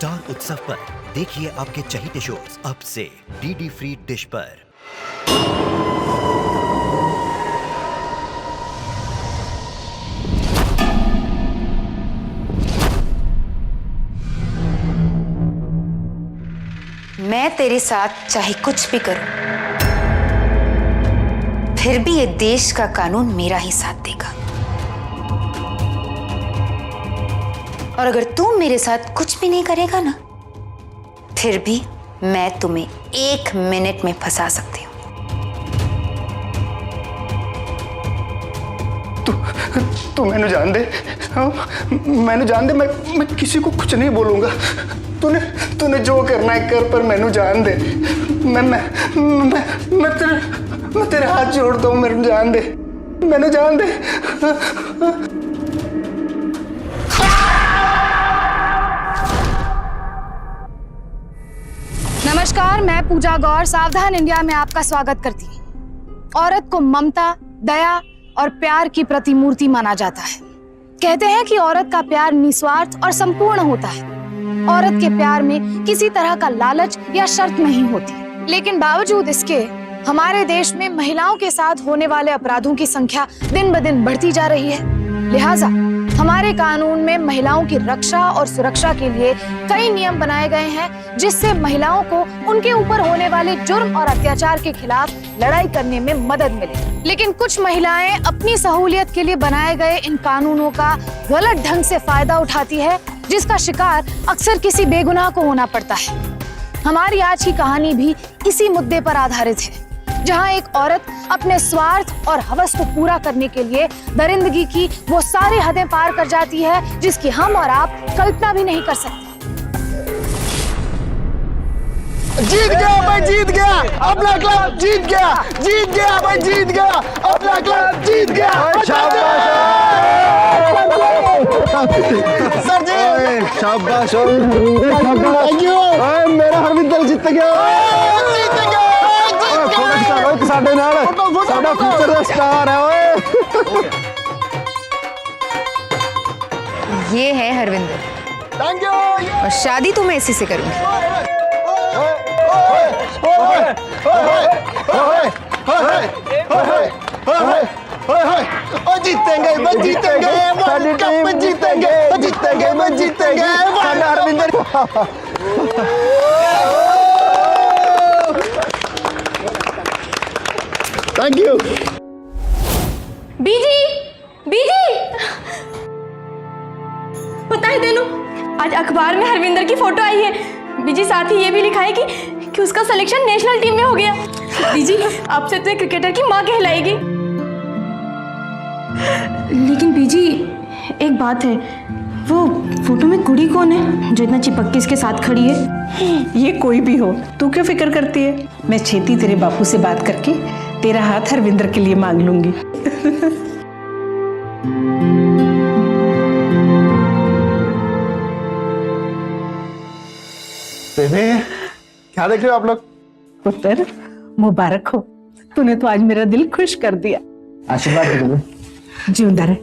Star उत्सव पर देखिए आपके चहीते शोज अब से डीडी फ्री डिश पर। मैं तेरे साथ चाहे कुछ भी करूं, फिर भी ये देश का कानून मेरा ही साथ देगा। और अगर तू मेरे साथ कुछ भी नहीं करेगा ना, फिर भी मैं तुम्हें 1 मिनट में फंसा सकती हूँ। तू मैंने जान दे, मैंने जान दे, मैं किसी को कुछ नहीं बोलूंगा। तूने जो करना है कर, पर मैंने जान दे। मैं तेरे हाथ जोड़ता हूँ, मैंने जान दे, मैंने जान दे। नमस्कार, मैं पूजा गौर सावधान इंडिया में आपका स्वागत करती हूँ। औरत को ममता, दया और प्यार की प्रतिमूर्ति माना जाता है। कहते हैं कि औरत का प्यार निस्वार्थ और संपूर्ण होता है। औरत के प्यार में किसी तरह का लालच या शर्त नहीं होती, लेकिन बावजूद इसके हमारे देश में महिलाओं के साथ होने वाले अपराधों की संख्या दिन ब दिन बढ़ती जा रही है। लिहाजा हमारे कानून में महिलाओं की रक्षा और सुरक्षा के लिए कई नियम बनाए गए हैं, जिससे महिलाओं को उनके ऊपर होने वाले जुर्म और अत्याचार के खिलाफ लड़ाई करने में मदद मिले। लेकिन कुछ महिलाएं अपनी सहूलियत के लिए बनाए गए इन कानूनों का गलत ढंग से फायदा उठाती है, जिसका शिकार अक्सर किसी बेगुनाह को होना पड़ता है। हमारी आज की कहानी भी इसी मुद्दे पर आधारित है, जहां एक औरत अपने स्वार्थ और हवस को पूरा करने के लिए दरिंदगी की वो सारी हदें पार कर जाती है, जिसकी हम और आप कल्पना भी नहीं कर सकते। जीत गया भाई, जीत गया अपना क्लब, जीत गया भाई, जीत गया अपना क्लब, जीत गया। सर जी शाबाश, थैंक यू। मेरा हरविंदर जीत गया, जीत गया। साडे नाल साडा फ्यूचर दा स्टार है ओए। ये है हरविंदर, थैंक यू। और शादी तो मैं इसी से करूंगी। जीतेंगे, बस जीतेंगे, वर्ल्ड कप जीतेंगे, जीतेंगे, बस जीतेंगे। Harvinder thank you. बीजी, बीजी, पता है तेनू, आज अखबार में हरविंदर की फोटो आई है। बीजी, साथ ही ये भी लिखा है कि उसका सिलेक्शन नेशनल टीम में हो गया। बीजी, आपसे तो क्रिकेटर की माँ कहलाएगी। लेकिन बीजी, एक बात है, वो फोटो में कुड़ी कौन है जो इतना चिपक के इसके साथ खड़ी है? ये कोई भी हो, तू क्यों फिक्र करती है? मैं छेती तेरे बापू से बात करके तेरा हाथ हरविंदर के लिए मांग लूंगी। बेबे, क्या देख रहे हो आप लोग? पुत्र, मुबारक हो, तूने तो आज मेरा दिल खुश कर दिया। आशीर्वाद दे दो। जिंदा रहे,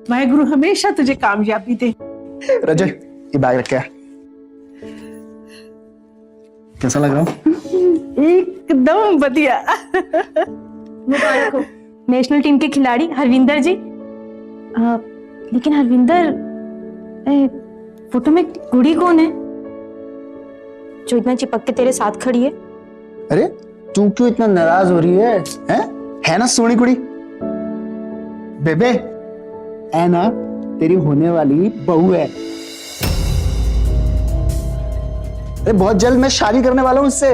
वाहेगुरु हमेशा तुझे कामयाबी दे। रजय, ये बैग रख के। कैसा लग रहा हूँ? एकदम बढ़िया। मुबारक हो नेशनल टीम के खिलाड़ी हरविंदर जी। लेकिन हरविंदर, फोटो में कुड़ी कौन है जो इतना चिपक के तेरे साथ खड़ी है? अरे तू क्यों इतना नाराज हो रही है? है ना सोनी कुड़ी? बेबे, है ना तेरी होने वाली बहू है। अरे बहुत जल्द मैं शादी करने वाला हूं उससे।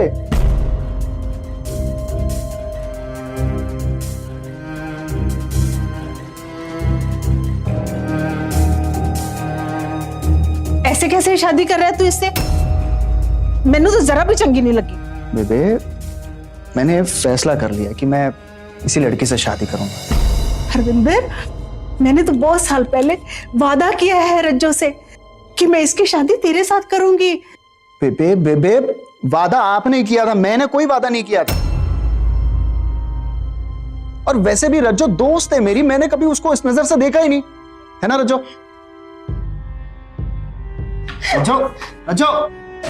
ऐसे कैसे शादी कर रहा है तू इससे? मैनू तो जरा भी चंगी नहीं लगी। बेबे, मैंने फैसला कर लिया कि मैं इसी लड़की से शादी करूंगा। हरविंदर, मैंने तो बहुत साल पहले वादा किया है रज्जो से कि मैं इसकी शादी तेरे साथ करूंगी। बेबे, वादा आपने किया था, मैंने कोई वादा नहीं किया था। और वैसे भी रज्जो दोस्त है मेरी, मैंने कभी उसको इस नजर से देखा ही नहीं, है ना रज्जो? रज्जो, रज्जो,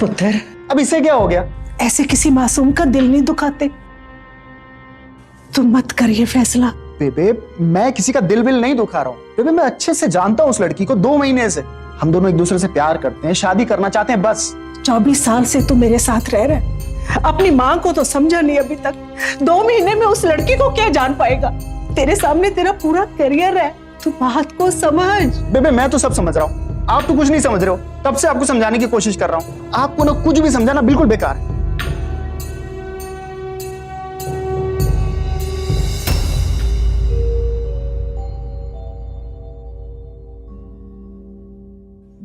पुत्र, अब इससे क्या हो गया? ऐसे किसी मासूम का दिल नहीं दुखाते। तुम मत करिए फैसला। बेबे, मैं किसी का दिल विल नहीं दुखा रहा हूँ। बेबे, मैं अच्छे से जानता हूँ उस लड़की को 2 महीने से। हम दोनों एक दूसरे से प्यार करते हैं, शादी करना चाहते हैं, बस। 24 साल से तू मेरे साथ रह रहा है, अपनी माँ को तो समझा नहीं अभी तक। 2 महीने में उस लड़की को क्या जान पाएगा? तेरे सामने तेरा पूरा करियर है, तू बात को समझ। बेबे, मैं तो सब समझ रहा हूँ, आप तो कुछ नहीं समझ रहे हो। तब से आपको समझाने की कोशिश कर रहा हूँ, आपको ना कुछ भी समझाना बिल्कुल बेकार है।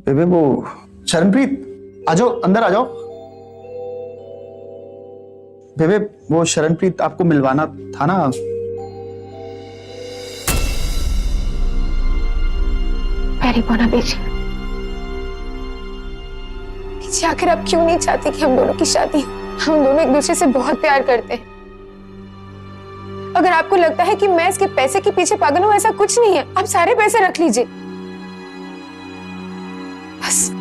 बेबे, वो शरणप्रीत, आ जाओ, अंदर आ जाओ। बेबे, वो शरणप्रीत आपको मिलवाना था ना। मेरी मोना बेटी, आखिर आप क्यों नहीं चाहती कि हम दोनों की शादी? हम दोनों एक दूसरे से बहुत प्यार करते हैं। अगर आपको लगता है कि मैं इसके पैसे के पीछे पागल हूं, ऐसा कुछ नहीं है। आप सारे पैसे रख लीजिए, बस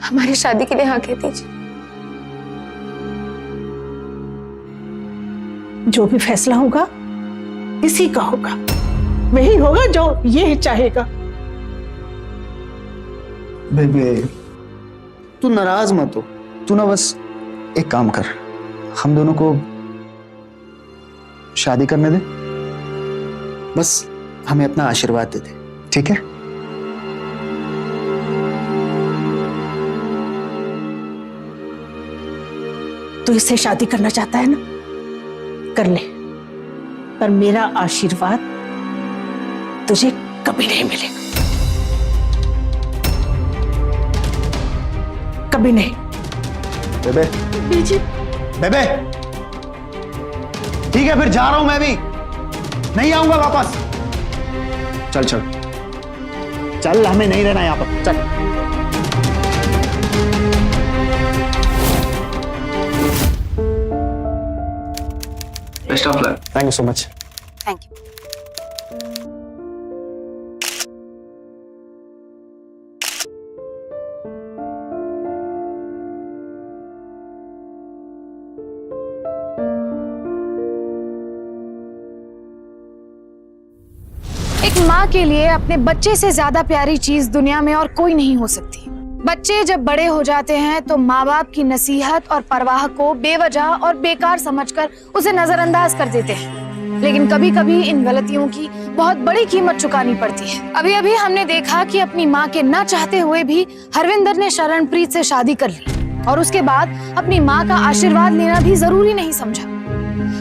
हमारी शादी के लिए हाँ कह दीजिए। जो भी फैसला होगा इसी का होगा, वही होगा जो ये चाहेगा। बेबे, तू नाराज मत हो। तू ना बस एक काम कर, हम दोनों को शादी करने दे, बस हमें अपना आशीर्वाद दे दे, ठीक है? तू इससे शादी करना चाहता है ना, कर ले, पर मेरा आशीर्वाद तुझे कभी नहीं मिलेगा, कभी नहीं। बेबे, बेबे, ठीक है, फिर जा रहा हूं मैं भी, नहीं आऊंगा वापस। चल चल चल, हमें नहीं रहना यहां पर, चल। Best of luck. Thank you so much. Thank you. एक माँ के लिए अपने बच्चे से ज्यादा प्यारी चीज दुनिया में और कोई नहीं हो सकती। बच्चे जब बड़े हो जाते हैं तो माँ बाप की नसीहत और परवाह को बेवजह और बेकार समझकर उसे नजरअंदाज कर देते हैं, लेकिन कभी कभी इन गलतियों की बहुत बड़ी कीमत चुकानी पड़ती है। अभी अभी हमने देखा कि अपनी माँ के ना चाहते हुए भी हरविंदर ने शरणप्रीत से शादी कर ली और उसके बाद अपनी माँ का आशीर्वाद लेना भी जरूरी नहीं समझा।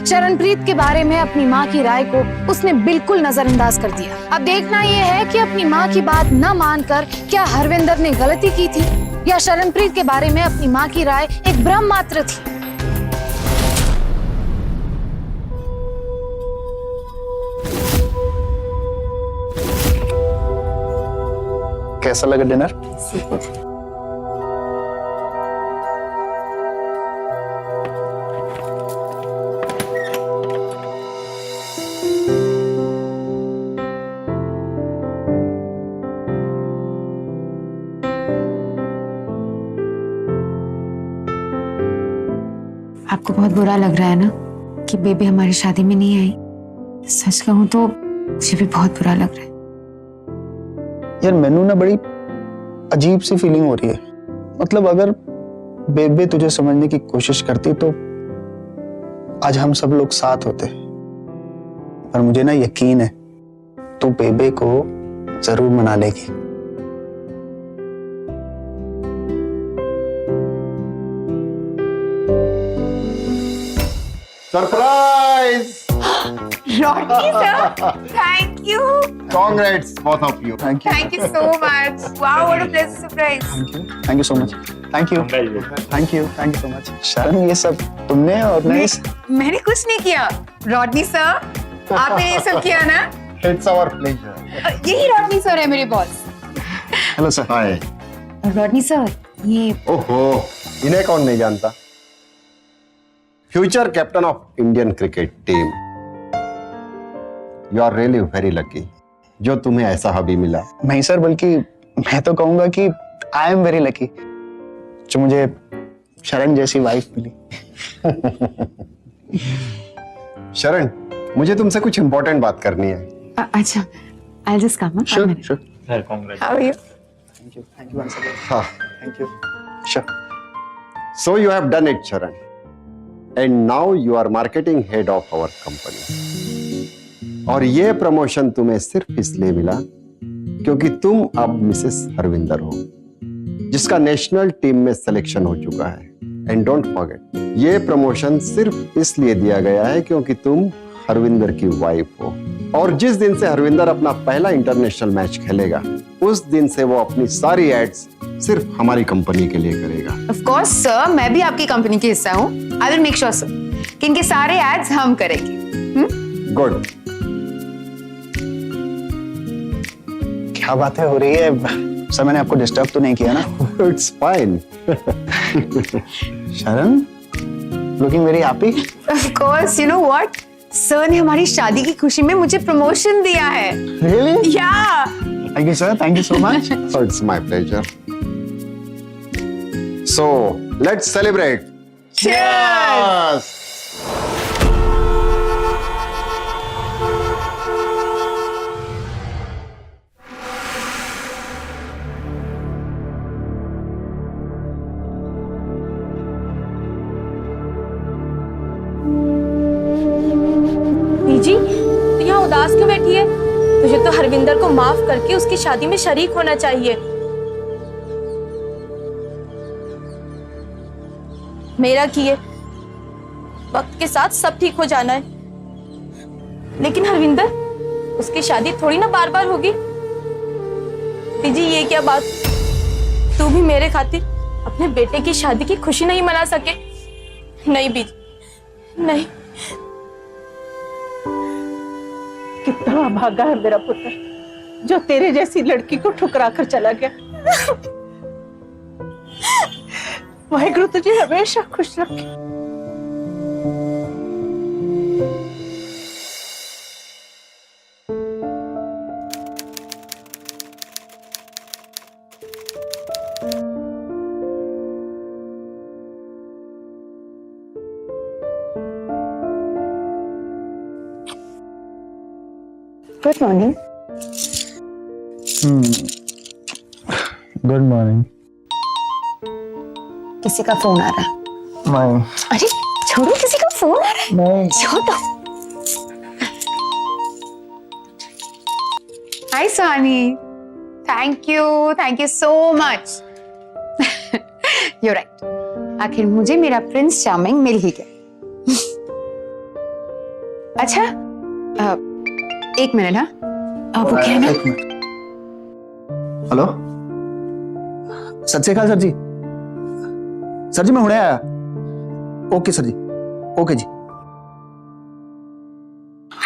शरणप्रीत के बारे में अपनी माँ की राय को उसने बिल्कुल नजरअंदाज कर दिया। अब देखना यह है कि अपनी माँ की बात न मानकर क्या हरविंदर ने गलती की थी या शरणप्रीत के बारे में अपनी माँ की राय एक भ्रम मात्र थी। कैसा लगा डिनर? आपको बहुत बुरा लग रहा है ना कि बेबी हमारी शादी में नहीं आई? सच कहूं तो मुझे भी बहुत बुरा लग रहा है। यार, मैनू ना बड़ी अजीब सी फीलिंग हो रही है। मतलब अगर बेबे तुझे समझने की कोशिश करती तो आज हम सब लोग साथ होते, पर मुझे ना यकीन है तू बेबे को जरूर मना लेगी। Surprise! Rocky sir, thank you, Congrats, both of you. Thank you, thank you so much. Wow, what a pleasant surprise. Thank you so much, thank you, thank you so much. शरण, ये सब तुमने ऑर्गेनाइज? मैंने कुछ नहीं किया, Rodney sir, आपने ये सब किया ना? It's our pleasure. यही रॉडनी सर है मेरे boss. Hello sir. Hi. Rodney sir, ये ओहो, इन्हें कौन नहीं जानता? Future captain of Indian cricket team. You are really very lucky जो तुम्हें ऐसा हबी मिला। नहीं सर, बल्कि मैं तो कहूंगा कि आई एम वेरी लकी जो मुझे शरण जैसी वाइफ मिली। शरण, मुझे तुमसे कुछ इंपॉर्टेंट बात करनी है। अच्छा, I'll just come. Sure, sure. How are you? Thank you once again. हाँ, Thank you. Sure. so you have done it, Sharan, and now you are marketing head of our company. और ये promotion तुम्हें सिर्फ इसलिए मिला क्योंकि तुम अब मिसेस हरविंदर हो, जिसका नेशनल टीम में सिलेक्शन हो चुका है। एंड डोंट फॉरगेट, ये प्रमोशन सिर्फ इसलिए दिया गया है क्योंकि तुम हरविंदर की वाइफ हो। और जिस दिन से हरविंदर अपना पहला इंटरनेशनल मैच खेलेगा, उस दिन से वो अपनी सारी एड्स सिर्फ हमारी कंपनी के लिए करेगा। ऑफ कोर्स सर, मैं भी आपकी कंपनी की हिस्सा हूँ। I will make sure sir कि इनके सारे एड्स हम करेंगे। गुड। क्या बातें हो रही है सर? मैंने आपको डिस्टर्ब तो नहीं किया ना? It's fine. Sharan, looking very happy. Of course, you know what, sir ने हमारी शादी की खुशी में मुझे प्रमोशन दिया है। रियली? या thank you sir, thank you so much. So it's my pleasure. So let's celebrate. Cheers! जी, तो यहाँ उदास क्यों बैठी है? तुझे तो हरविंदर को माफ करके उसकी शादी में शरीक होना चाहिए। मेरा किए वक्त के साथ सब ठीक हो जाना है, लेकिन हरविंदर, उसकी शादी थोड़ी ना बार बार होगी। बीजी, ये क्या बात? तू भी मेरे खातिर अपने बेटे की शादी की खुशी नहीं मना सके? नहीं बीजी, नहीं। कितना भागा है मेरा पुत्र जो तेरे जैसी लड़की को ठुकरा कर चला गया। वाहिगुरु तुझे हमेशा खुश रखे। Good morning. Good morning. किसी का फोन आ रहा है। नहीं। अरे छोड़ो, किसी का फोन आ रहा है। नहीं। छोड़ो। Hi Suhani, thank you so much. You right, आखिर मुझे मेरा प्रिंस चार्मिंग मिल ही गया। अच्छा, एक मिनट। हाँ, अब वो क्या ना, हेलो, सत श्री अकाल सर जी। सर जी मैं हुणे आया। ओके सर जी, ओके जी।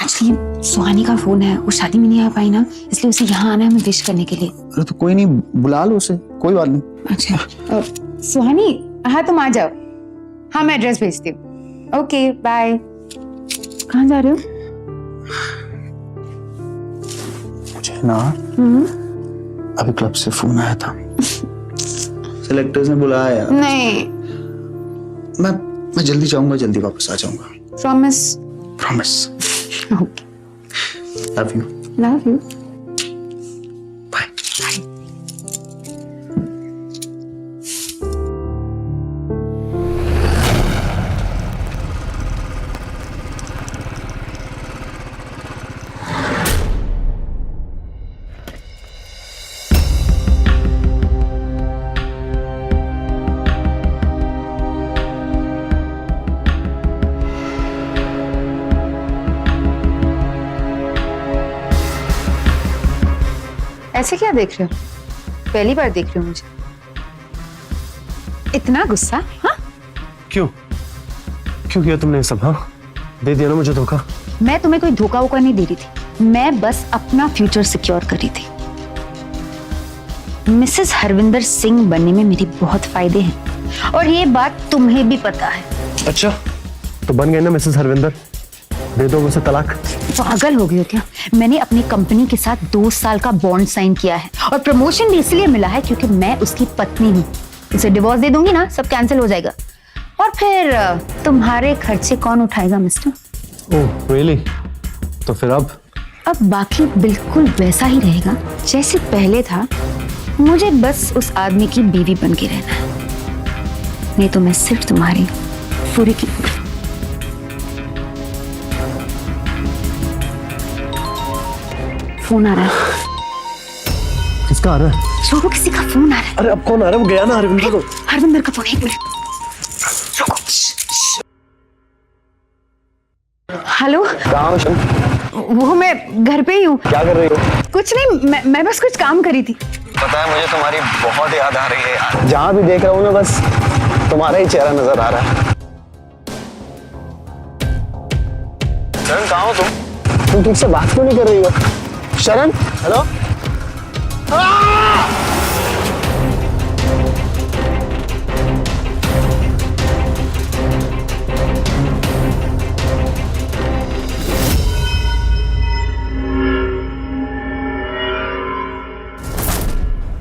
एक्चुअली सुहानी का फोन है, वो शादी में नहीं आ पाई ना, इसलिए उसे यहाँ आना है हमें विश करने के लिए। अरे तो कोई नहीं, बुला लो उसे, कोई बात नहीं। अच्छा सुहानी, हाँ तुम आ जाओ। हाँ मैं एड्रेस भेजती हूँ। Okay bye. कहाँ जा रहे हो? मुझे ना अभी क्लब से फोन आया था। सेलेक्टर्स ने बुलाया यार। नहीं, मैं जल्दी जाऊंगा, जल्दी वापस आ जाऊंगा। Promise? Promise. Okay, love you. Love you. Bye. ऐसे क्या देख रहे हो? पहली बार देख रहे हो मुझे? इतना गुस्सा? हाँ, क्यों क्यों किया तुमने ये सब? हाँ, दे दिया ना मुझे धोखा। मैं तुम्हें कोई धोखा वोखा नहीं दे रही थी, मैं बस अपना फ्यूचर सिक्योर कर रही थी। मिसेस हरविंदर सिंह बनने में मेरे बहुत फायदे हैं और ये बात तुम्हें भी पता है। अच्छा, तो बन गए ना मिसेस हरविंदर? दे दो मुझे तलाक। पागल हो गई हो क्या? मैंने अपनी कंपनी के साथ 2 साल का बॉन्ड साइन किया है और प्रमोशन भी इसलिए मिला है क्योंकि मैं उसकी पत्नी हूँ। उसे डिवोर्स दे दूंगी ना, सब कैंसिल हो जाएगा और फिर तुम्हारे खर्चे कौन उठाएगा मिस्टर? Oh really? तो फिर अब बाकी बिल्कुल वैसा ही रहेगा जैसे पहले था। मुझे बस उस आदमी की बीवी बन के रहना है, नहीं तो मैं सिर्फ तुम्हारी पूरी की पूरी। फोन आ रहा है। किसका आ रहा है? छोड़ो, किसी का फोन आ रहा है। अरे अब कौन आ रहा है? वो गया ना हरविंदर को। हरविंदर का फोन, एक मिनट रुको। हेलो, कहाँ हो शम? वो मैं घर पे ही हूँ। क्या कर रही हो? कुछ नहीं, मैं बस कुछ काम करी थी। पता है मुझे तुम्हारी बहुत याद आ रही है यार। जहाँ भी देख रहा हूँ ना बस तुम्हारा ही चेहरा नजर आ रहा है। शरण कहाँ हो तुम ठीक से बात क्यों नहीं कर रही हो? शरण, हेलो?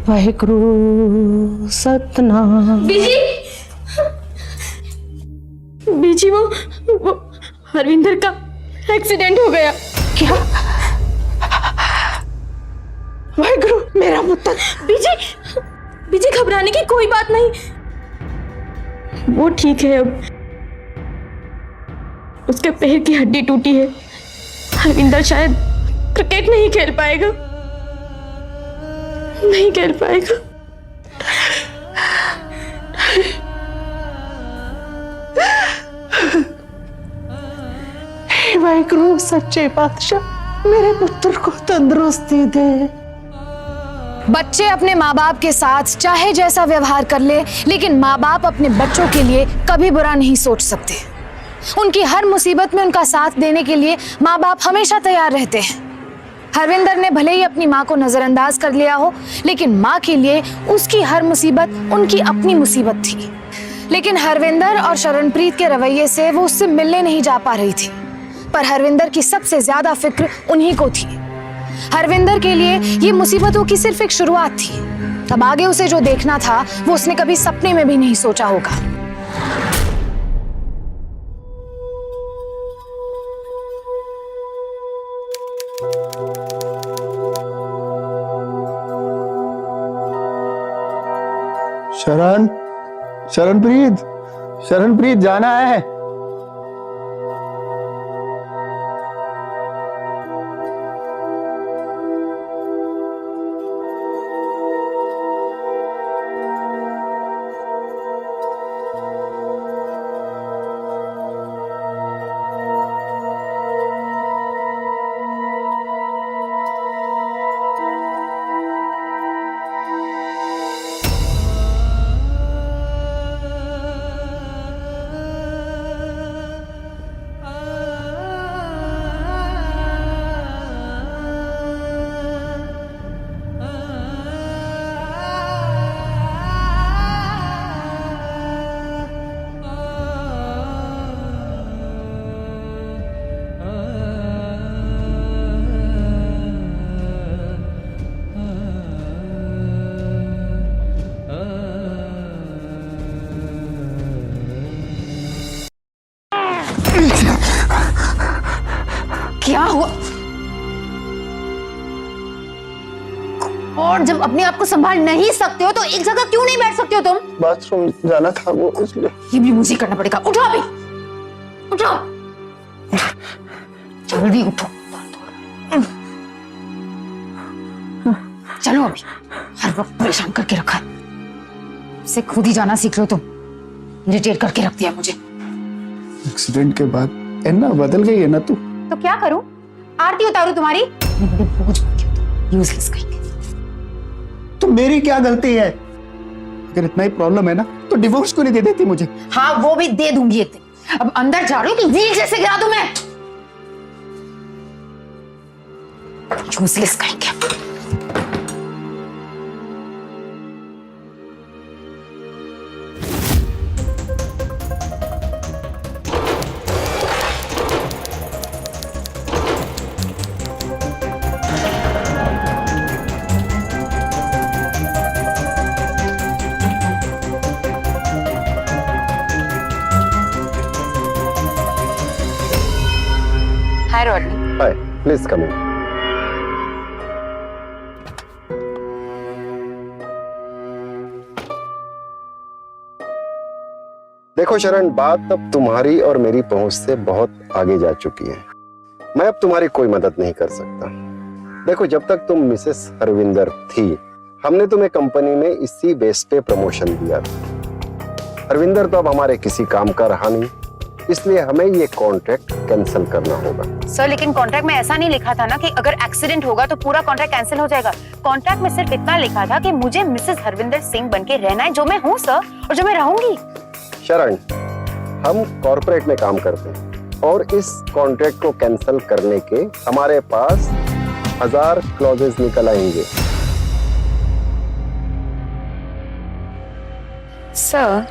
वाहेगुरु सतनाम। बीजी वो हरविंदर का एक्सीडेंट हो गया। क्या? वाहेगुरु मेरा पुत्र। बीजी घबराने की कोई बात नहीं, वो ठीक है। अब उसके पैर की हड्डी टूटी है। हरविंदर शायद क्रिकेट नहीं खेल पाएगा। हे वाहेगुरु सच्चे पातशाह, मेरे पुत्र को तंदुरुस्ती दे। बच्चे अपने माँ बाप के साथ चाहे जैसा व्यवहार कर ले, लेकिन माँ बाप अपने बच्चों के लिए कभी बुरा नहीं सोच सकते। उनकी हर मुसीबत में उनका साथ देने के लिए माँ बाप हमेशा तैयार रहते हैं। हरविंदर ने भले ही अपनी माँ को नजरअंदाज कर लिया हो, लेकिन माँ के लिए उसकी हर मुसीबत उनकी अपनी मुसीबत थी। लेकिन हरविंदर और शरणप्रीत के रवैये से वो उससे मिलने नहीं जा पा रही थी। पर हरविंदर की सबसे ज्यादा फिक्र उन्हीं को थी। हरविंदर के लिए ये मुसीबतों की सिर्फ एक शुरुआत थी। अब आगे उसे जो देखना था वो उसने कभी सपने में भी नहीं सोचा होगा। शरणप्रीत जाना है। क्या हुआ? और जब अपने आप को संभाल नहीं सकते हो तो एक जगह क्यों नहीं बैठ सकते हो तुम? बाथरूम जाना था वो, इसलिए। ये भी मुझे करना पड़ेगा। उठो अभी, उठो, जल्दी उठो। चलो अभी, हर वक्त परेशान करके रखा है। से खुद ही जाना सीख लो तुम। इरिटेट करके रख दिया मुझे। एक्सीडेंट के बाद एन्ना बदल गई है ना तू। तो क्या करूं? आरती उतारू तुम्हारी? बोझ यूजलेस कहीं। तो मेरी क्या गलती है? अगर इतना ही प्रॉब्लम है ना तो डिवोर्स क्यों नहीं दे देती मुझे? हाँ वो भी दे दूंगी एक दिन। अब अंदर जा रही हूँ कि व्हील जैसे गिरा दूं मैं? यूजलेस कहेंगे। रॉडनी। हाय, प्लीज कम इन। देखो शरण, बात अब तुम्हारी और मेरी पहुंच से बहुत आगे जा चुकी है। मैं अब तुम्हारी कोई मदद नहीं कर सकता। देखो, जब तक तुम मिसेस हरविंदर थी, हमने तुम्हें कंपनी में इसी बेस पे प्रमोशन दिया था। हरविंदर तो अब हमारे किसी काम का रहा नहीं, इसलिए हमें ये कॉन्ट्रैक्ट कैंसिल करना होगा। सर, लेकिन कॉन्ट्रैक्ट में ऐसा नहीं लिखा था ना कि अगर एक्सीडेंट होगा तो पूरा कॉन्ट्रैक्ट कैंसिल हो जाएगा। कॉन्ट्रैक्ट में सिर्फ इतना लिखा था कि मुझे मिसेस हरविंदर सिंह बनके रहना है, जो मैं हूँ सर, और जो मैं रहूंगी। शरण, हम कॉर्पोरेट में काम करते हैं और इस कॉन्ट्रैक्ट को कैंसिल करने के हमारे पास 1000 क्लॉजेस निकल आएंगे। सर,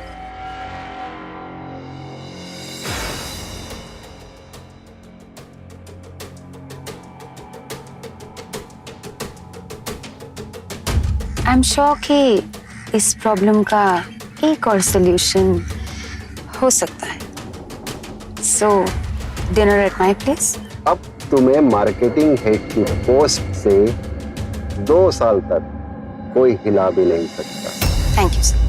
आई एम श्योर कि इस प्रॉब्लम का एक और सॉल्यूशन हो सकता है। सो डिनर एट माय प्लेस। अब तुम्हें मार्केटिंग हेड की पोस्ट से 2 साल तक कोई हिला भी नहीं सकता। Thank you sir.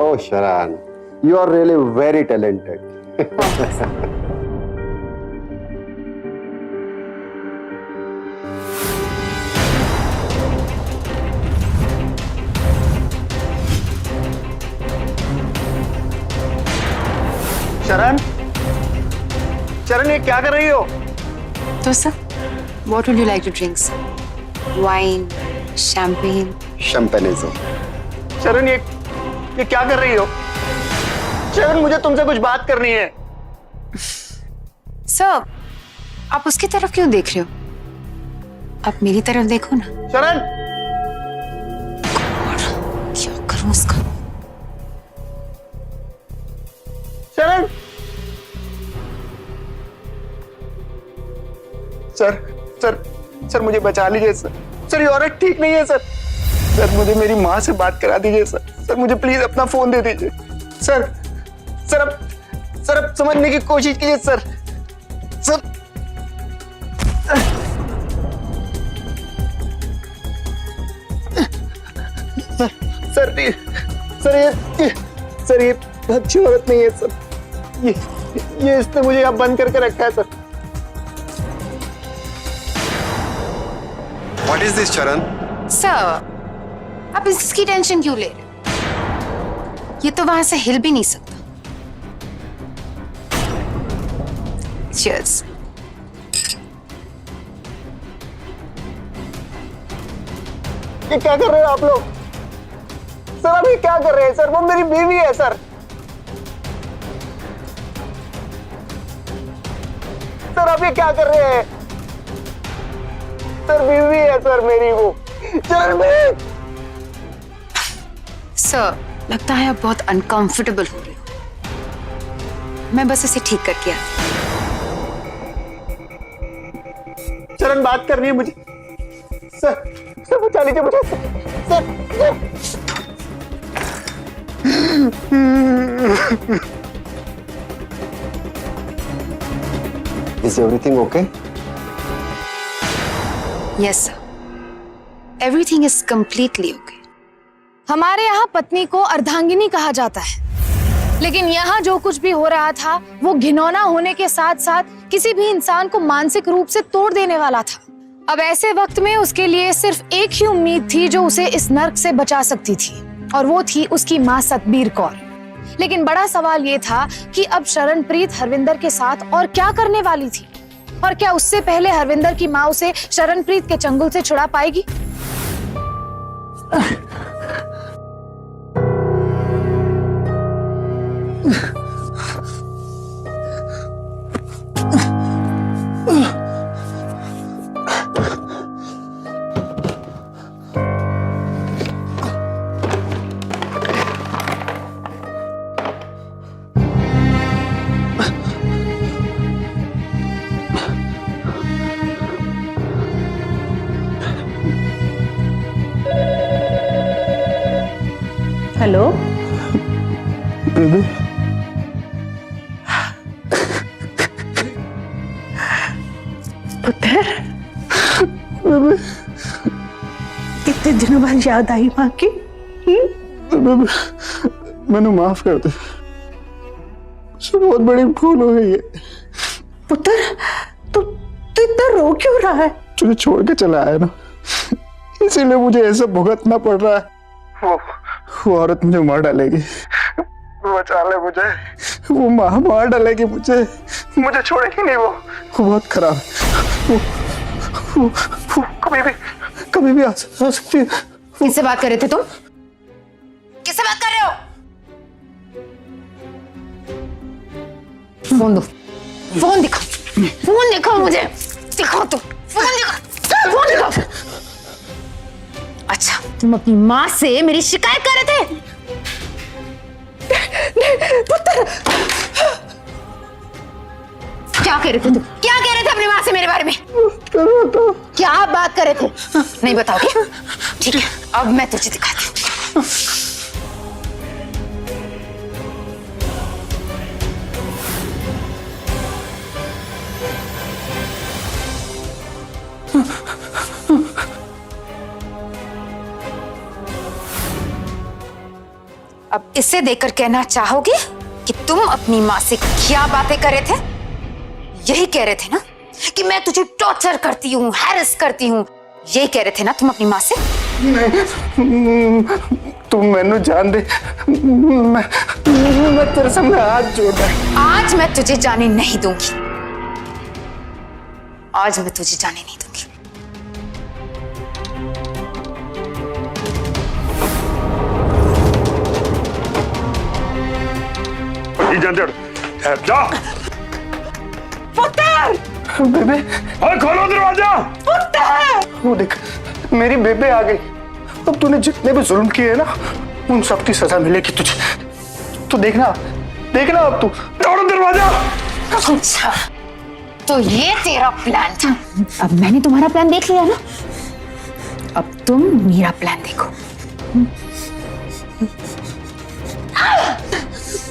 Oh, Sharan, you are really very talented. शरण, शरण ये क्या कर रही हो? तो sir, what would you like to drink, sir? Wine, champagne? Champagne. शरण ये क्या कर रही हो? शरण, मुझे तुमसे कुछ बात करनी है। सर, आप उसकी तरफ क्यों देख रहे हो? आप मेरी तरफ देखो ना। शरण, क्या करूं उसका? शरण, सर सर सर मुझे बचा लीजिए सर। सर ये औरत ठीक नहीं है सर। सर मुझे मेरी माँ से बात करा दीजिए सर। सर मुझे प्लीज अपना फोन दे दीजिए सर। सर अब समझने की कोशिश कीजिए सर। सर सर ये अच्छी औरत नहीं है सर। ये इसने मुझे यहाँ बंद करके रखा है sir. What is this, Sharan? Sir, आप इसकी टेंशन क्यों ले रहे हो? ये तो वहां से हिल भी नहीं सकता। Cheers. ये क्या कर रहे हो आप लोग? सर आप ये क्या कर रहे हैं सर? वो मेरी बीवी है सर। सर आप ये क्या कर रहे हैं? सर बीवी है सर मेरी वो। चरणमीत! सर, लगता है आप बहुत अनकंफर्टेबल हो रहे हो। मैं बस इसे ठीक करके आती हूँ। चरण बात करनी है मुझे। सर बचा लीजिए मुझे sir. Is everything okay? Yes, sir. Everything is completely okay. हमारे यहाँ पत्नी को अर्धांगिनी कहा जाता है, लेकिन यहाँ जो कुछ भी हो रहा था वो घिनौना होने के साथ साथ किसी भी इंसान को मानसिक रूप से तोड़ देने वाला था। अब ऐसे वक्त में उसके लिए सिर्फ एक ही उम्मीद थी जो उसे इस नर्क से बचा सकती थी, और वो थी उसकी माँ सतबीर कौर। लेकिन बड़ा सवाल ये था कि अब शरणप्रीत हरविंदर के साथ और क्या करने वाली थी, और क्या उससे पहले हरविंदर की माँ उसे शरणप्रीत के चंगुल से छुड़ा पाएगी? हेलो बेबी पुत्र, कितने दिनों बाद याद आई माँ की। बेबी मैंने माफ कर दे, मुझसे बहुत बड़ी भूल हो गई है। पुत्र, तू इतना रो क्यों रहा है? तुझे छोड़ के चला आया ना, इसीलिए मुझे ऐसा भुगतना पड़ रहा है। वो औरत मुझे मार डालेगी, बचा ले मुझे, वो मार डालेगी मुझे छोड़ेगी नहीं। वो बहुत खराब है, वो कभी भी आ सकती है। किससे बात कर रहे थे तुम? किससे बात कर रहे हो? फोन दो, फोन दिखाओ मुझे, दिखाओ तुम, फोन दिखाओ। अच्छा, तुम अपनी माँ से मेरी शिकायत कर रहे थे? पुत्र, क्या कह रहे थे तुम? क्या कह रहे थे अपनी माँ से मेरे बारे में? क्या बात कर रहे थे? नहीं बताओगे? ठीक है, अब मैं तुझे दिखाती हूँ। अब इसे देखकर कहना चाहोगे कि तुम अपनी माँ से क्या बातें कर रहे थे? यही कह रहे थे ना कि मैं तुझे टॉर्चर करती हूँ, हैरेस करती हूँ, यही कह रहे थे ना तुम अपनी माँ से? तुम मैनू जान दे, मैं तेरे सामने हाथ जोड़ रहा हूं। आज मैं तुझे जाने नहीं दूंगी, आज मैं तुझे जाने नहीं दूंगी। जा पुत्र, बेबे खोलो दरवाजा। वो देख, मेरी बेबे आ गई। अब तूने जितने भी जुल्म किए ना, उन सब की सजा मिलेगी तुझे। तू देखना अब तू। तोड़ो दरवाजा। अच्छा, तो ये तेरा प्लान था। अब मैंने तुम्हारा प्लान देख लिया ना, अब तुम मेरा प्लान देखो।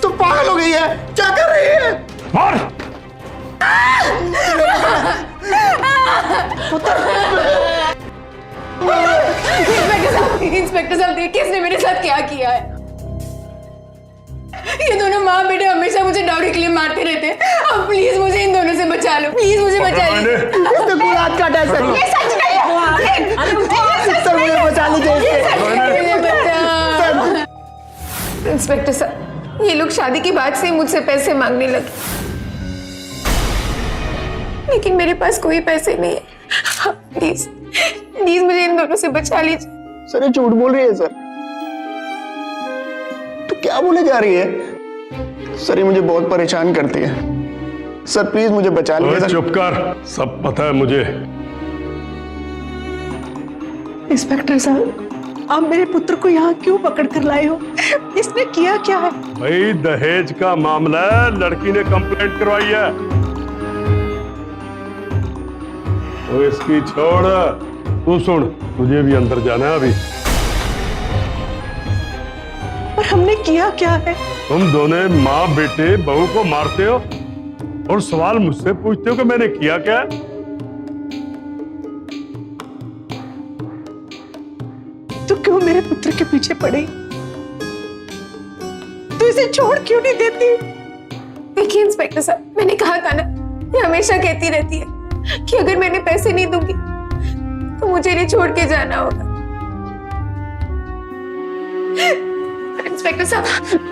तू पागल हो गई है, क्या कर रही है? मार। इंस्पेक्टर साहब देखिए इसने मेरे साथ क्या किया है। ये दोनों माँ बेटे हमेशा मुझे डाउरी के लिए मारते रहते हैं। अब प्लीज मुझे इन दोनों से बचा लो, प्लीज मुझे बचा लीजिए। इसने कोई हाथ काटा है सर। ये सच नहीं है। सर मुझे बचा लीजिए। इंस्पेक्टर साहब, ये लोग शादी के बाद से ही मुझसे पैसे मांगने लगे, लेकिन मेरे पास कोई पैसे नहीं है। प्लीज प्लीज मुझे इन दोनों से बचा लीजिए। सर ये झूठ बोल रही है सर। तू क्या बोले जा रही है? सर ये मुझे बहुत परेशान करती है। सर प्लीज मुझे बचा लीजिए सर। चुप कर, सब पता है मुझे। इंस्पेक्टर साहब, आप मेरे पुत्र को यहाँ क्यों पकड़ कर लाए हो? इसने किया क्या है? भाई दहेज का मामला है, लड़की ने कंप्लेंट करवाई है। तो इसकी छोड़, तू सुन, तुझे भी अंदर जाना है अभी। पर हमने किया क्या है? तुम दोनों माँ बेटे बहू को मारते हो और सवाल मुझसे पूछते हो कि मैंने किया क्या? तू क्यों मेरे पुत्र के पीछे पड़ी? तू इसे छोड़ क्यों नहीं देती? देखिए इंस्पेक्टर साहब, मैंने कहा था ना, ये हमेशा कहती रहती है कि अगर मैंने पैसे नहीं दूंगी तो मुझे इन्हें छोड़ के जाना होगा। इंस्पेक्टर साहब,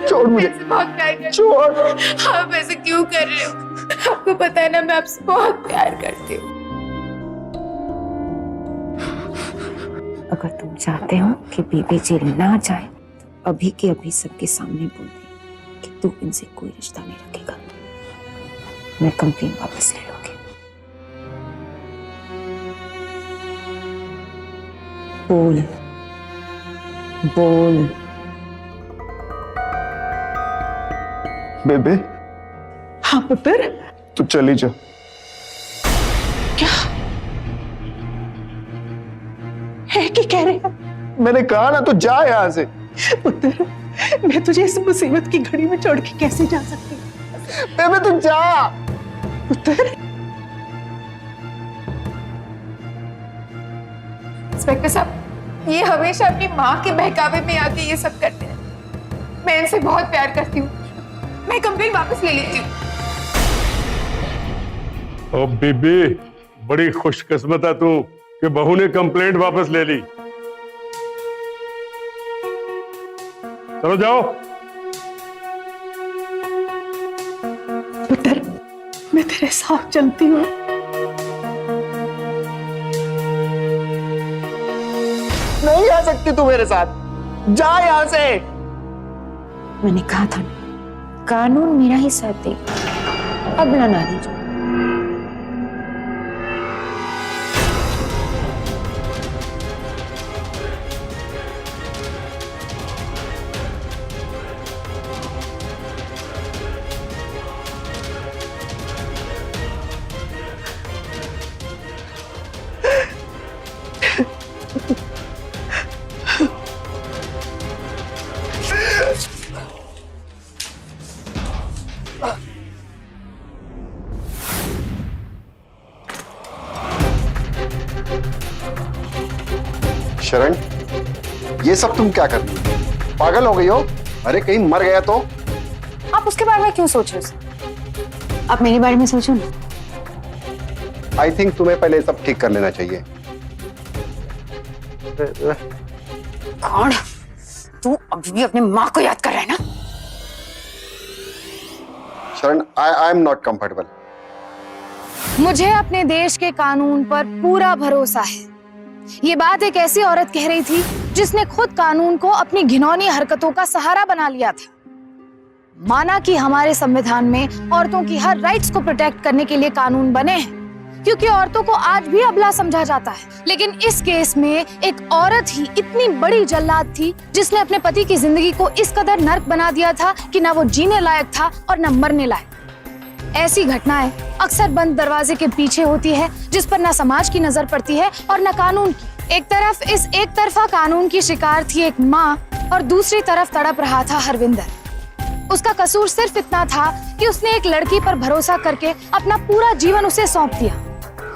छोड़ मुझे। बहुत प्यार करती छोड़। हूँ। आप ऐसे क्यों कर रहे हो? आपको पता है ना मैं आपसे बहुत प्यार करती हूँ। अगर तुम चाहते हो कि बीबी जेल ना जाए, तो अभी के अभी सबके सामने बोल दे कि तू इनसे कोई रिश्ता नहीं रखेगा। मैं कंप्लेन वापस ले लूंगी। बोल बोल। बेबे। हाँ पुत्र। तू चली जा। क्या है कि कह रहे हैं? मैंने कहा ना, तू जा यहाँ से। पुत्र, मैं तुझे इस मुसीबत की घड़ी में छोड़ के कैसे जा सकती हूँ? बेबे तू जा। पुत्र, इंस्पेक्टर साहब, ये हमेशा अपनी माँ के बहकावे में आके ये सब करते हैं। मैं इनसे बहुत प्यार करती हूँ। मैं कंप्लेंट वापस ले लेती हूँ। ओ बीबी, बड़ी खुशकिस्मत है तू कि बहू ने कंप्लेंट वापस ले ली। चलो जाओ। पुत्र, मैं तेरे साथ चलती हूँ। नहीं आ सकती तू मेरे साथ, जा यहाँ से। मैंने कहा था कानून मेरा ही साथ दे, अब ना लीजिए। शरण, ये सब तुम क्या कर रही हो? पागल हो गई हो? अरे कहीं मर गया तो? आप उसके बारे में क्यों सोच रहे हो? आप मेरे बारे में सोचो ना। आई थिंक तुम्हें पहले ये सब ठीक कर लेना चाहिए। कौन? तू अभी भी अपने माँ को याद कर रहा है ना? शरण, आई एम नॉट कंफर्टेबल। मुझे अपने देश के कानून पर पूरा भरोसा है। ये बात एक ऐसी औरत कह रही थी जिसने खुद कानून को अपनी घिनौनी हरकतों का सहारा बना लिया था। माना कि हमारे संविधान में औरतों की हर राइट्स को प्रोटेक्ट करने के लिए कानून बने हैं, क्योंकि औरतों को आज भी अबला समझा जाता है। लेकिन इस केस में एक औरत ही इतनी बड़ी जल्लाद थी जिसने अपने पति की जिंदगी को इस कदर नर्क बना दिया था कि ना वो जीने लायक था और ना मरने लायक। ऐसी घटनाएं अक्सर बंद दरवाजे के पीछे होती है, जिस पर ना समाज की नजर पड़ती है और ना कानून की। एक तरफ इस एक तरफा कानून की शिकार थी एक माँ और दूसरी तरफ तड़प रहा था हरविंदर। उसका कसूर सिर्फ इतना था कि उसने एक लड़की पर भरोसा करके अपना पूरा जीवन उसे सौंप दिया।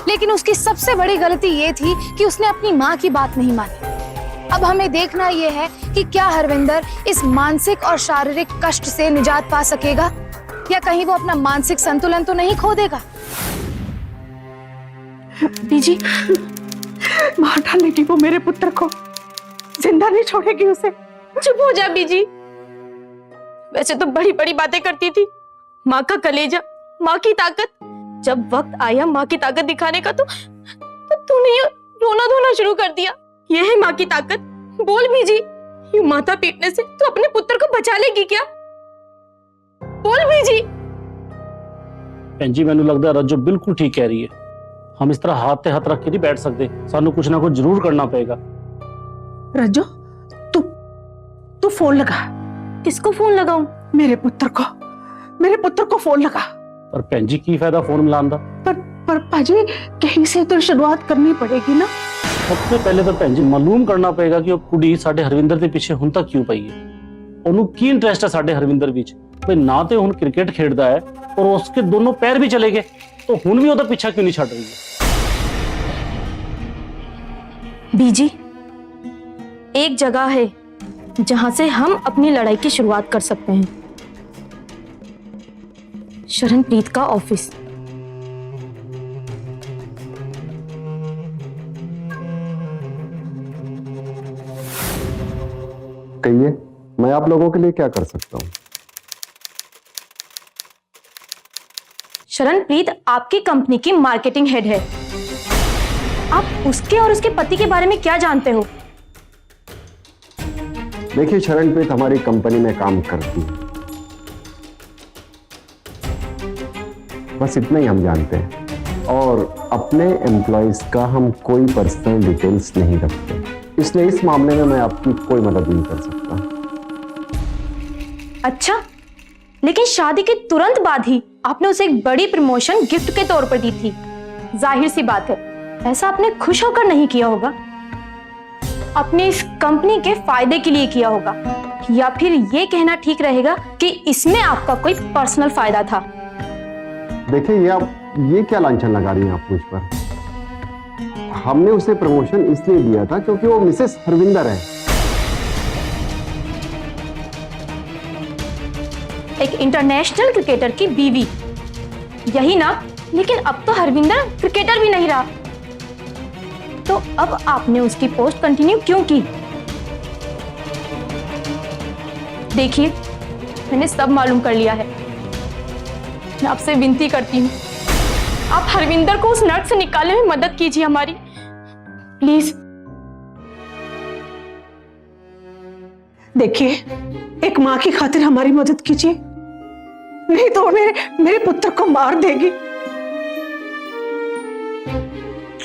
लेकिन उसकी सबसे बड़ी गलती ये थी कि उसने अपनी माँ की बात नहीं मानी। अब हमें देखना ये है कि क्या हरविंदर इस मानसिक और शारीरिक कष्ट से निजात पा सकेगा या कहीं वो अपना मानसिक संतुलन तो नहीं खो देगा। बीजी, मार डालेगी वो मेरे पुत्र को, जिंदा नहीं छोड़ेगी उसे। चुप हो जा बीजी। वैसे तो बड़ी बड़ी बातें करती थी, माँ का कलेजा, माँ की ताकत। जब वक्त आया माँ की ताकत दिखाने का तो तूने रोना धोना शुरू कर दिया। ये है माँ की ताकत। बोल बीजी, यूं माथा पीटने से तू अपने पुत्र को बचा लेगी क्या? बोल बीजी। ਭੈਣ ਜੀ ਮੈਨੂੰ ਲੱਗਦਾ ਰੱਜੋ ਬਿਲਕੁਲ ਠੀਕ ਕਹਿ ਰਹੀ ਹੈ। हम इस तरह हाथ पे हाथ रख के नहीं बैठ सकते, सानू कुछ ना कुछ जरूर करना पड़ेगा। रज्जो, तू फोन लगा। किसको फोन लगाऊं? मेरे पुत्र को फोन लगा। पर भैन जी की फायदा फोन मिलाने दा? पर पाजी, कहीं से तो शुरुआत करनी पड़ेगी ना। सबसे पहले तो भैन जी मालूम करना पड़ेगा कि वो कुड़ी साडे हरविंदर के पीछे हुण तक क्यों पई है। ਉਹਨੂੰ ਕੀ ਇੰਟਰਸਟ ਹੈ ਸਾਡੇ ਹਰਵਿੰਦਰ ਵਿੱਚ? ਬਈ ਨਾ ਤੇ ਹੁਣ ਕ੍ਰਿਕਟ ਖੇਡਦਾ ਹੈ और उसके दोनों पैर भी चले गए, तो हुण भी ਉਹਦਾ ਪਿੱਛਾ क्यों नहीं छड़ रही है? बीजी, एक जगह है जहां से हम अपनी लड़ाई की शुरुआत कर सकते हैं। शरणप्रीत का ऑफिस। कहिए, मैं आप लोगों के लिए क्या कर सकता हूँ? शरणप्रीत आपकी कंपनी की मार्केटिंग हेड है। आप उसके और उसके पति के बारे में क्या जानते हो? देखिए, शरणप्रीत हमारी कंपनी में काम करती है, बस इतना ही हम जानते हैं। और अपने एम्प्लॉयज का हम कोई पर्सनल डिटेल्स नहीं रखते, इसलिए इस मामले में मैं आपकी कोई मदद नहीं कर सकता। अच्छा, लेकिन शादी के तुरंत बाद ही आपने उसे एक बड़ी प्रमोशन गिफ्ट के तौर पर दी थी। जाहिर सी बात है, ऐसा आपने खुश होकर नहीं किया होगा, अपने इस कंपनी के फायदे के लिए किया होगा। या फिर ये कहना ठीक रहेगा कि इसमें आपका कोई पर्सनल फायदा था? देखिए ये क्या लांछन लगा रही हैं आप मुझ पर? हमने उसे प्रमोशन इसलिए दिया था क्योंकि वो मिसेस हरविंदर है। एक इंटरनेशनल क्रिकेटर की बीवी, यही ना? लेकिन अब तो हरविंदर क्रिकेटर भी नहीं रहा, तो अब आपने उसकी पोस्ट कंटिन्यू क्यों की? देखिए, मैंने सब मालूम कर लिया है। मैं आपसे विनती करती हूँ, आप हरविंदर को उस नर्क से निकालने में मदद कीजिए हमारी, प्लीज। देखिए, एक माँ की खातिर हमारी मदद कीजिए, नहीं तो मेरे पुत्र को मार देगी।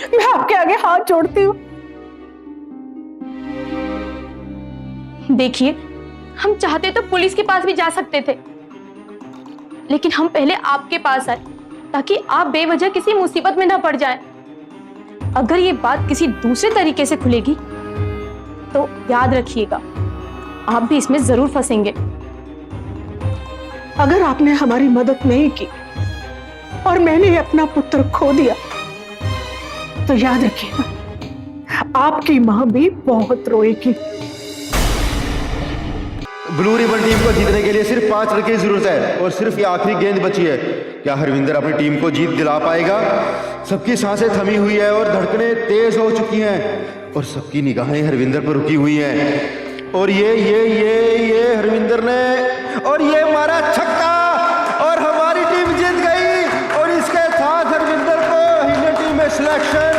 मैं आपके आगे हाथ जोड़ती हूँ। देखिए, हम चाहते तो पुलिस के पास भी जा सकते थे, लेकिन हम पहले आपके पास आए ताकि आप बेवजह किसी मुसीबत में ना पड़ जाएं। अगर ये बात किसी दूसरे तरीके से खुलेगी तो याद रखिएगा, आप भी इसमें जरूर फंसेंगे। अगर आपने हमारी मदद नहीं की और मैंने अपना पुत्र खो दिया तो याद रखिएगा, आपकी मां भी बहुत रोएगी। ब्लू रिबन टीम को जीतने के लिए सिर्फ 5 रन की जरूरत है और सिर्फ ये आखिरी गेंद बची है। क्या हरविंदर अपनी टीम को जीत दिला पाएगा? सबकी सांसें थमी हुई है और धड़कनें तेज हो चुकी हैं और सबकी निगाहें हरविंदर पर रुकी हुई हैं। और ये हरविंदर ने, और ये मारा छक्का और हमारी टीम जीत गई और इसके साथ हरविंदर को इंडियन टीम में सिलेक्शन।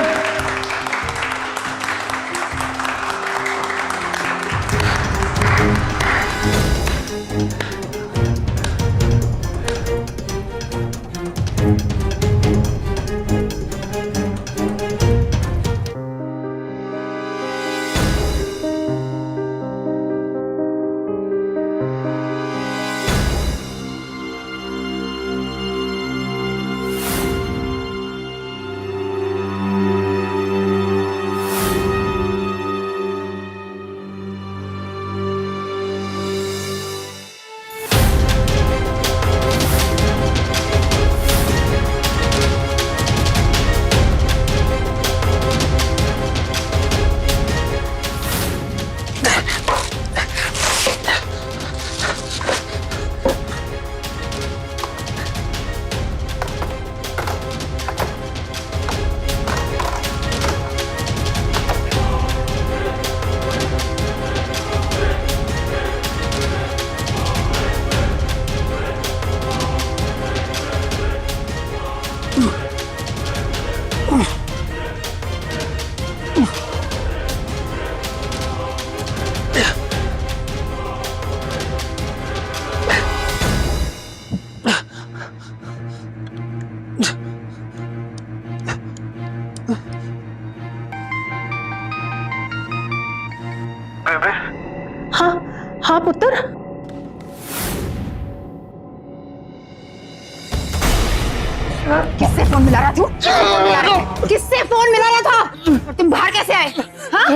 हाँ पुत्र, किससे फोन मिला रहा तू? किससे फोन मिला रहा था? और तुम बाहर कैसे आए? हाँ?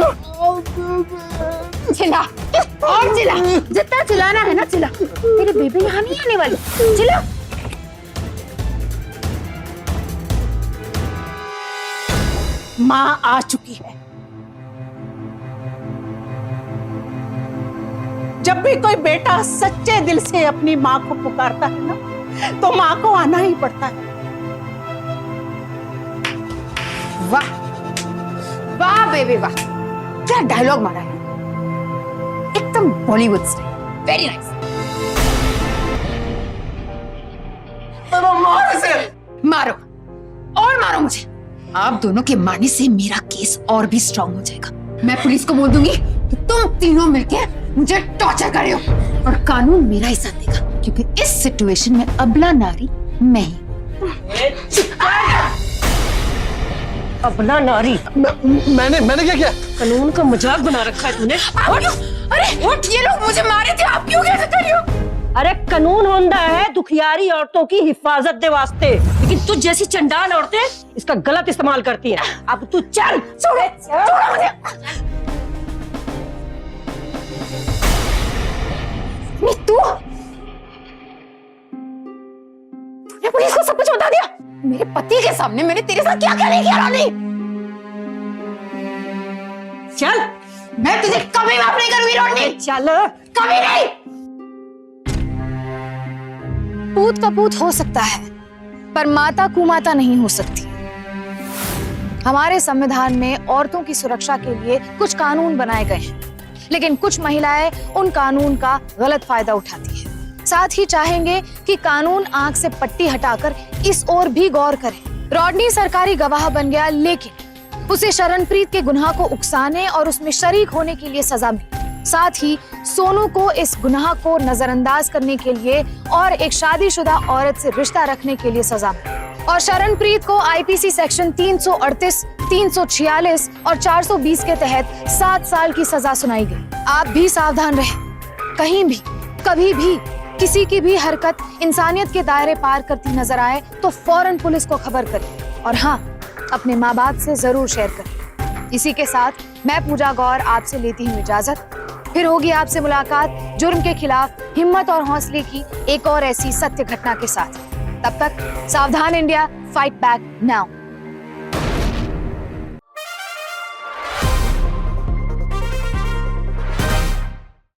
चिल्ला और चिल्ला, जितना चिल्लाना है ना चिल्ला। तेरे बेबी यहाँ नहीं आने वाले, चिल्ला। माँ आ चुकी है। जब भी कोई बेटा सच्चे दिल से अपनी माँ को पुकारता है ना, तो माँ को आना ही पड़ता है। वाह वाह बेबी वाह, क्या डायलॉग मारा है, एकदम बॉलीवुड स्टाइल, वेरी नाइस। मारो और मारो मुझे। आप दोनों के मारने से मेरा केस और भी स्ट्रांग हो जाएगा। मैं पुलिस को बोल दूंगी कि तुम तीनों मिलके मुझे टॉर्चर कर रहे हो और कानून मेरा ही साथ देगा, क्योंकि इस सिचुएशन में अबला नारी मैं ही। अबला नारी? मैंने क्या किया? कानून का मजाक बना रखा है तूने। अरे ये लोग मुझे मारे थे, आप क्यों कैसे कर रही हो? अरे कानून होता है दुखियारी औरतों की हिफाजत के वास्ते, लेकिन तू जैसी चंडाल औरतें इसका गलत इस्तेमाल करती है। अब तू चल। छोड़ो मुझे। नीतू, तूने पुलिस को सब कुछ बता दिया? मेरे पति के सामने मैंने तेरे साथ क्या क्या नहीं किया रानी? चल, मैं तुझे कभी माफ नहीं करूंगी रोशनी, चल। कभी नहीं। पूत कपूत हो सकता है पर माता कुमाता नहीं हो सकती। हमारे संविधान में औरतों की सुरक्षा के लिए कुछ कानून बनाए गए हैं, लेकिन कुछ महिलाएं उन कानून का गलत फायदा उठाती हैं। साथ ही चाहेंगे कि कानून आंख से पट्टी हटाकर इस ओर भी गौर करे। रॉडनी सरकारी गवाह बन गया, लेकिन उसे शरणप्रीत के गुनाह को उकसाने और उसमें शरीक होने के लिए सजा मिली। साथ ही सोनू को इस गुनाह को नजरअंदाज करने के लिए और एक शादीशुदा औरत से रिश्ता रखने के लिए सजा मिली। और शरणप्रीत को आईपीसी सेक्शन 338, 346 और 420 के तहत 7 साल की सजा सुनाई गई। आप भी सावधान रहें, कहीं भी कभी भी किसी की भी हरकत इंसानियत के दायरे पार करती नजर आए तो फौरन पुलिस को खबर करें और हाँ, अपने माँ बाप से जरूर शेयर करें। इसी के साथ मैं पूजा गौर आपसे लेती हूँ इजाजत। फिर होगी आपसे मुलाकात जुर्म के खिलाफ हिम्मत और हौसले की एक और ऐसी सत्य घटना के साथ। तब तक सावधान इंडिया, फाइट बैक नाउ।